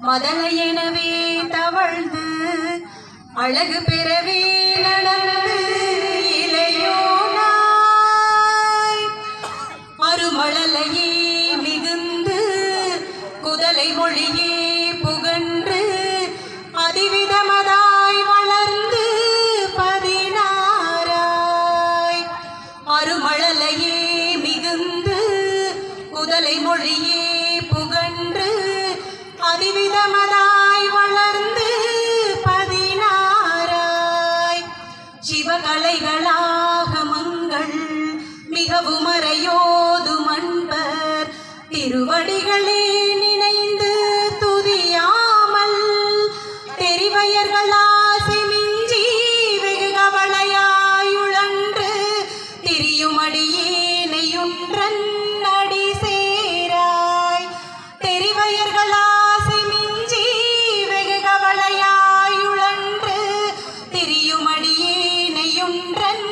மதலை எனவே தவழ்ந்து அழகு பெறவே நடந்து இளையோனாய் மறுமழலையே மிகுந்து குதலை மொழியே புகன்று அதிவிதமதாய் வளர்ந்து 16 மறுமழலையே மிகுந்து குதலை மொழியே புகன்று அதிவிதமதாய் வளர்ந்து 16 சிவகலைகளாக மங்கள் மிகவும் அறையோது மன்பர் திருவடிகளே நினைந்து துதியாமல் தெரிவயர்களாசை மிஞ்சி வெகு கவலையாயுழன்று திரியுமடியேனையுன்றன் அடி சேராய் தெரிவயர்களாசை மிஞ்சி வெகு கவலையாயுழன்று திரியுமடியேனையுன்றன்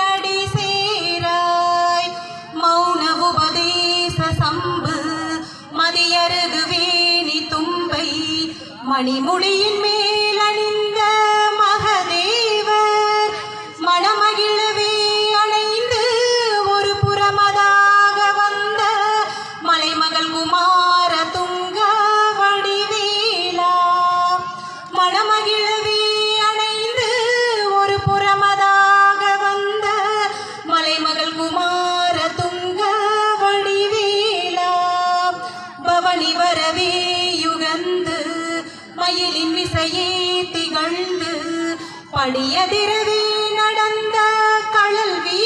அடி சேராய் மௌன உபதேச சம்பு மதியருகு வேணி தும்பை மணிமுடியின் மேல் அணிந்த மகதேவர் மணமகிழவே அணைந்து ஒரு புறமதாக வந்த மலைமகள் குமார துங்க வடிவேலா மணமகிழவே அணைந்து ஒரு புறமதாக வந்த மலைமகள் குமார துங்க வடிவேலா பவனி வரவே யுகந்து மயிலின் விசையே திகழ்ந்து படியதிரவே நடந்த கழல் வீ